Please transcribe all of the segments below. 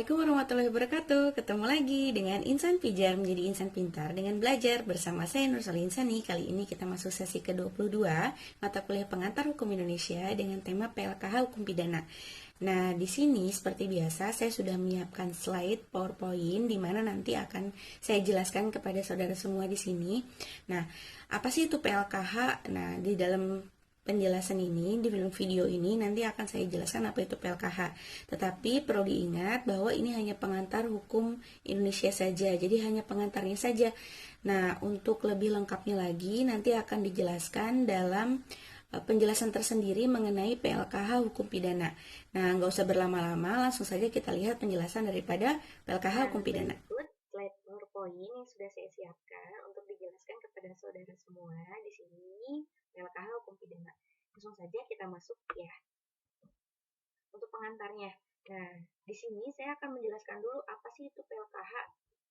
Assalamualaikum warahmatullahi wabarakatuh. Ketemu lagi dengan Insan Pijar menjadi insan pintar dengan belajar bersama saya Nursali Insani. Kali ini kita masuk sesi ke-22 mata kuliah pengantar hukum Indonesia dengan tema PLKH Hukum Pidana. Nah, di sini seperti biasa saya sudah menyiapkan slide PowerPoint di mana nanti akan saya jelaskan kepada saudara semua di sini. Nah, apa sih itu PLKH? Nah, di dalam penjelasan ini, di video ini nanti akan saya jelaskan apa itu PLKH. Tetapi perlu diingat bahwa ini hanya pengantar hukum Indonesia saja, jadi hanya pengantarnya saja. Nah, untuk lebih lengkapnya lagi nanti akan dijelaskan dalam penjelasan tersendiri mengenai PLKH hukum pidana. Nah, nggak usah berlama-lama, langsung saja kita lihat penjelasan daripada PLKH hukum pidana. Berikut slide PowerPoint yang sudah saya siapkan untuk dijelaskan kepada saudara semua di sini PLKH hukum pidana. Langsung saja kita masuk ya. Untuk pengantarnya. Nah, di sini saya akan menjelaskan dulu apa sih itu PLKH.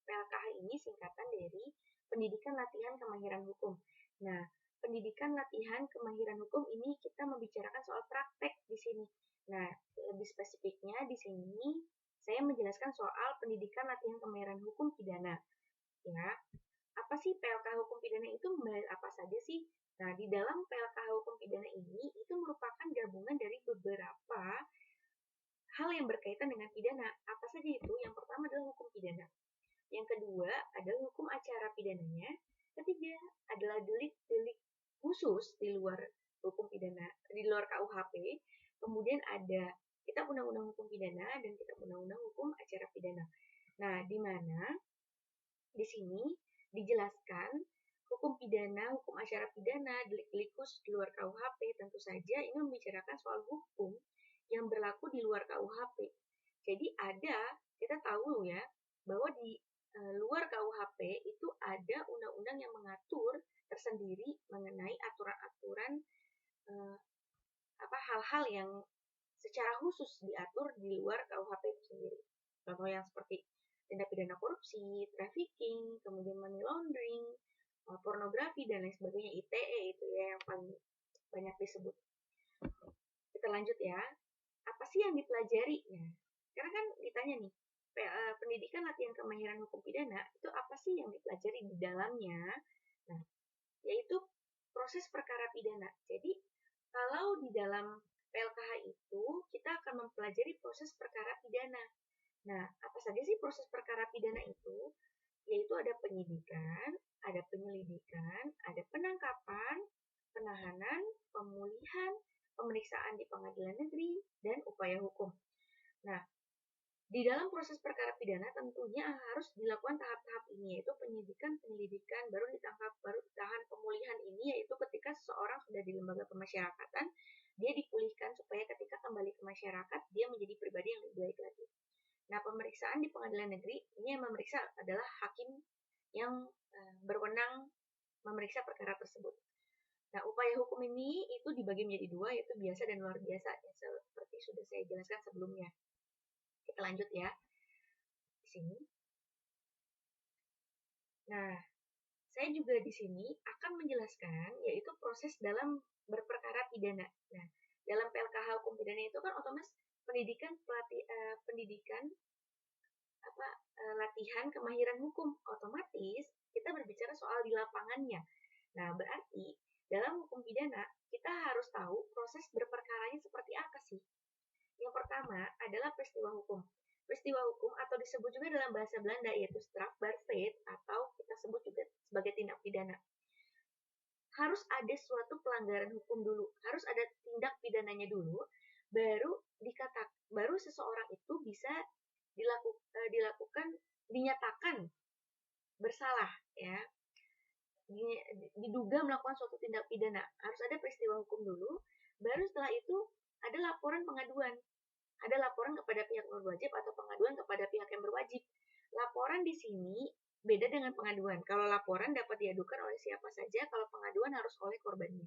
PLKH ini singkatan dari Pendidikan Latihan Kemahiran Hukum. Nah, pendidikan latihan kemahiran hukum ini kita membicarakan soal praktek di sini. Nah, lebih spesifiknya di sini saya menjelaskan soal pendidikan latihan kemahiran hukum pidana. Ya, apa sih PLKH hukum pidana itu apa saja sih? Nah, di dalam PLKH hukum pidana ini itu merupakan gabungan dari beberapa hal yang berkaitan dengan pidana. Apa saja itu? Yang pertama adalah hukum pidana. Yang kedua adalah hukum acara pidananya. Ketiga adalah delik-delik khusus di luar hukum pidana, di luar KUHP. Kemudian ada kitab undang-undang hukum pidana dan kitab undang-undang hukum acara pidana. Nah, di mana di sini dijelaskan hukum pidana, hukum acara pidana, delik-delik khusus di luar KUHP, tentu saja ini membicarakan soal hukum yang berlaku di luar KUHP. Jadi kita tahu ya, bahwa di luar KUHP itu ada undang-undang yang mengatur tersendiri mengenai aturan-aturan hal-hal yang secara khusus diatur di luar KUHP itu sendiri. Contoh yang seperti tindak pidana korupsi, trafficking, kemudian money laundering, pornografi dan lain sebagainya, ITE itu ya yang paling banyak disebut. Kita lanjut ya. Apa sih yang dipelajari? Nah, karena kan ditanya nih, pendidikan latihan kemahiran hukum pidana itu apa sih yang dipelajari di dalamnya? Nah, yaitu proses perkara pidana. Jadi, kalau di dalam PLKH itu kita akan mempelajari proses perkara pidana. Nah, apa saja sih proses perkara pidana itu? Yaitu ada penyidikan, ada penyelidikan, ada penangkapan, penahanan, pemulihan, pemeriksaan di pengadilan negeri, dan upaya hukum. Nah, di dalam proses perkara pidana tentunya harus dilakukan tahap-tahap ini, yaitu penyidikan, penyelidikan, baru ditangkap, baru ditahan. Pemulihan ini yaitu ketika seseorang sudah di lembaga pemasyarakatan, dia dipulihkan supaya ketika kembali ke masyarakat, dia menjadi pribadi yang lebih baik lagi. Nah, pemeriksaan di pengadilan negeri, ini yang memeriksa adalah hakim yang berwenang memeriksa perkara tersebut. Nah, upaya hukum ini itu dibagi menjadi dua, yaitu biasa dan luar biasa, seperti sudah saya jelaskan sebelumnya. Kita lanjut ya. Di sini. Nah, saya juga di sini akan menjelaskan yaitu proses dalam berperkara pidana. Nah, dalam PLKH hukum pidana itu kan otomatis latihan kemahiran hukum. Otomatis kita berbicara soal di lapangannya. Nah, berarti dalam hukum pidana kita harus tahu proses berperkaranya seperti apa sih. Yang pertama adalah peristiwa hukum. Peristiwa hukum atau disebut juga dalam bahasa Belanda yaitu strafbaarheid atau kita sebut juga sebagai tindak pidana. Harus ada suatu pelanggaran hukum dulu, harus ada tindak pidananya dulu, baru seseorang itu bisa dinyatakan bersalah ya. Diduga melakukan suatu tindak pidana, harus ada peristiwa hukum dulu, baru setelah itu ada laporan pengaduan. Ada laporan kepada pihak berwajib atau pengaduan kepada pihak yang berwajib. Laporan di sini beda dengan pengaduan. Kalau laporan dapat diadukan oleh siapa saja, kalau pengaduan harus oleh korbannya.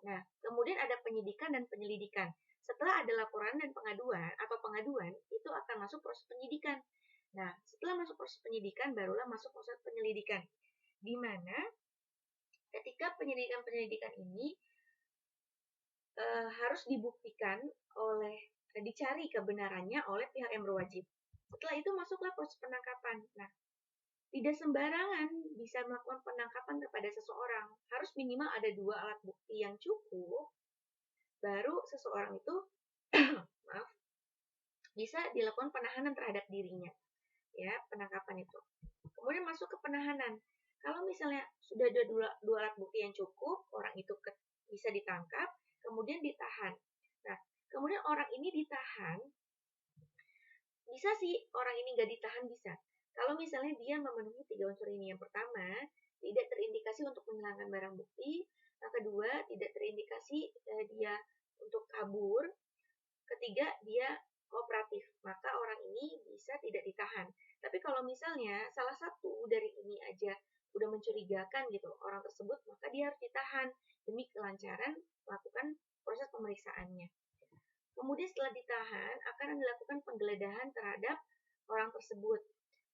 Nah, kemudian ada penyidikan dan penyelidikan. Setelah ada laporan dan pengaduan, itu akan masuk proses penyidikan. Nah, setelah masuk proses penyidikan, barulah masuk proses penyelidikan. Di mana ketika penyelidikan ini harus dibuktikan dicari kebenarannya oleh pihak yang berwajib. Setelah itu masuklah proses penangkapan. Nah, tidak sembarangan bisa melakukan penangkapan kepada seseorang. Harus minimal ada 2 alat bukti yang cukup, baru seseorang itu maaf, bisa dilakukan penahanan terhadap dirinya. Ya, penangkapan itu. Kemudian masuk ke penahanan. Kalau misalnya sudah ada 2 alat bukti yang cukup, orang itu bisa ditangkap, kemudian ditahan. Nah, kemudian orang ini ditahan, bisa sih orang ini nggak ditahan bisa. Kalau misalnya dia memenuhi 3 unsur ini. Yang pertama, tidak terindikasi untuk menghilangkan barang bukti. Yang kedua, tidak terindikasi dia untuk kabur. Ketiga, dia kooperatif. Maka orang ini bisa tidak ditahan. Tapi kalau misalnya salah satu dari ini aja udah mencurigakan gitu orang tersebut, maka dia harus ditahan demi kelancaran melakukan proses pemeriksaannya. Kemudian setelah ditahan, akan dilakukan penggeledahan terhadap orang tersebut.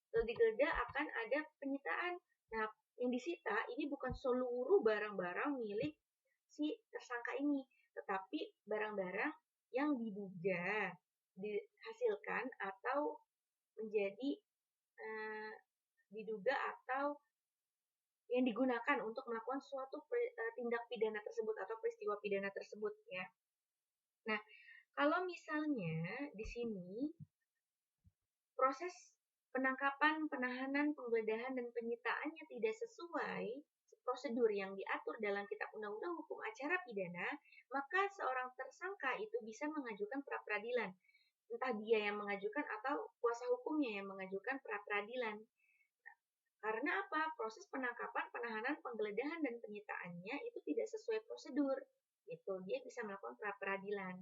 Setelah digeledah akan ada penyitaan. Nah, yang disita ini bukan seluruh barang-barang milik si tersangka ini, tetapi barang-barang yang diduga dihasilkan atau menjadi diduga atau yang digunakan untuk melakukan suatu tindak pidana tersebut atau peristiwa pidana tersebut ya. Nah, kalau misalnya di sini proses penangkapan, penahanan, penggeledahan, dan penyitaannya tidak sesuai prosedur yang diatur dalam Kitab Undang-Undang Hukum Acara Pidana, maka seorang tersangka itu bisa mengajukan pra-peradilan. Entah dia yang mengajukan atau kuasa hukumnya yang mengajukan pra-peradilan. Karena apa? Proses penangkapan, penahanan, penggeledahan, dan penyitaannya itu tidak sesuai prosedur. Gitu. Dia bisa melakukan pra-peradilan.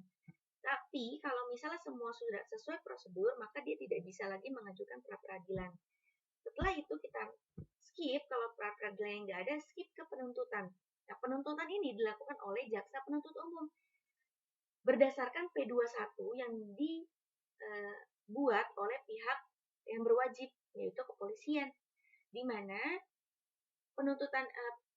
Tapi kalau misalnya semua sudah sesuai prosedur, maka dia tidak bisa lagi mengajukan pra-peradilan. Setelah itu kita skip, kalau pra-peradilan yang nggak ada, skip ke penuntutan. Nah, penuntutan ini dilakukan oleh jaksa penuntut umum berdasarkan P21 yang dibuat oleh pihak yang berwajib, yaitu kepolisian, di mana penuntutan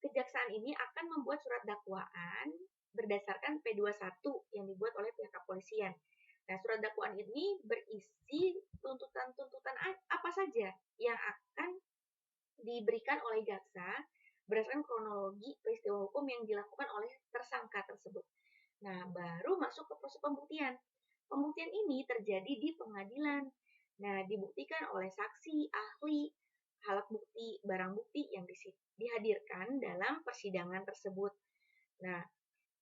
kejaksaan ini akan membuat surat dakwaan berdasarkan P21 yang dibuat oleh pihak kepolisian. Nah, surat dakwaan ini berisi tuntutan-tuntutan apa saja yang akan diberikan oleh jaksa berdasarkan kronologi peristiwa hukum yang dilakukan oleh tersangka tersebut. Nah, baru masuk ke proses pembuktian. Pembuktian ini terjadi di pengadilan. Nah, dibuktikan oleh saksi, ahli, alat bukti, barang bukti yang dihadirkan dalam persidangan tersebut. Nah,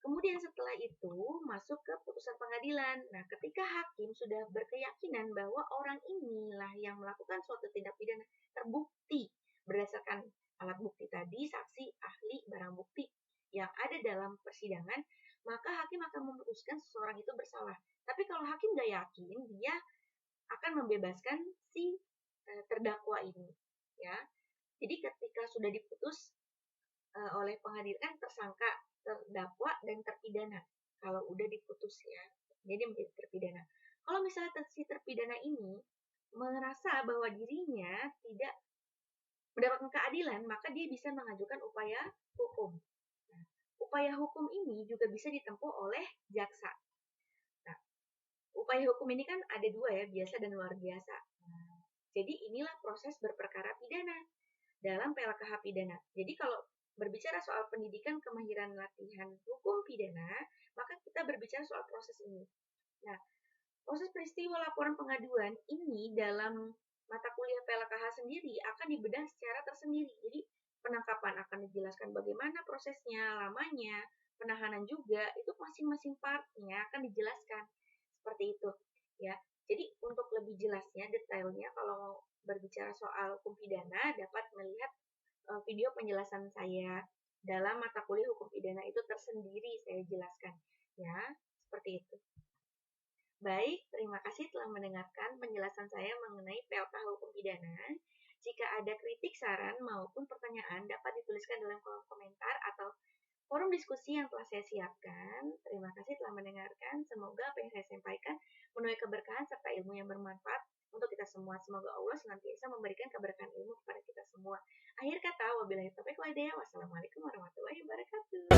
kemudian setelah itu masuk ke putusan pengadilan. Nah, ketika hakim sudah berkeyakinan bahwa orang inilah yang melakukan suatu tindak pidana terbukti berdasarkan alat bukti tadi, saksi, ahli, barang bukti yang ada dalam persidangan, maka hakim akan memutuskan seseorang itu bersalah. Tapi kalau hakim gak yakin, dia akan membebaskan si terdakwa ini. Ya, jadi ketika sudah diputus oleh pengadilan, tersangka, terdakwa, dan terpidana. Kalau udah diputus ya, jadi menjadi terpidana. Kalau misalnya si terpidana ini merasa bahwa dirinya tidak mendapatkan keadilan, maka dia bisa mengajukan upaya hukum. Nah, upaya hukum ini juga bisa ditempuh oleh jaksa. Nah, upaya hukum ini kan ada 2 ya, biasa dan luar biasa. Nah, jadi inilah proses berperkara pidana dalam PLKH pidana. Jadi kalau berbicara soal pendidikan kemahiran latihan hukum pidana, maka kita berbicara soal proses ini. Nah, proses peristiwa laporan pengaduan ini dalam mata kuliah PLKH sendiri akan dibedah secara tersendiri. Jadi penangkapan akan dijelaskan bagaimana prosesnya, lamanya, penahanan juga, itu masing-masing partnya akan dijelaskan. Seperti itu. Ya. Jadi untuk lebih jelasnya, detailnya, kalau berbicara soal hukum pidana, dapat melihat video penjelasan saya dalam mata kuliah hukum pidana itu tersendiri saya jelaskan. Ya, seperti itu. Baik, terima kasih telah mendengarkan penjelasan saya mengenai PLK Hukum Pidana. Jika ada kritik, saran, maupun pertanyaan, dapat dituliskan dalam kolom komentar atau forum diskusi yang telah saya siapkan. Terima kasih telah mendengarkan. Semoga apa yang saya sampaikan menuai keberkahan serta ilmu yang bermanfaat untuk kita semua. Semoga Allah senantiasa memberikan keberkahan ilmu kepada kita semua. Akhir kata, wabillahi taufiq wal hidayah. Wassalamualaikum warahmatullahi wabarakatuh.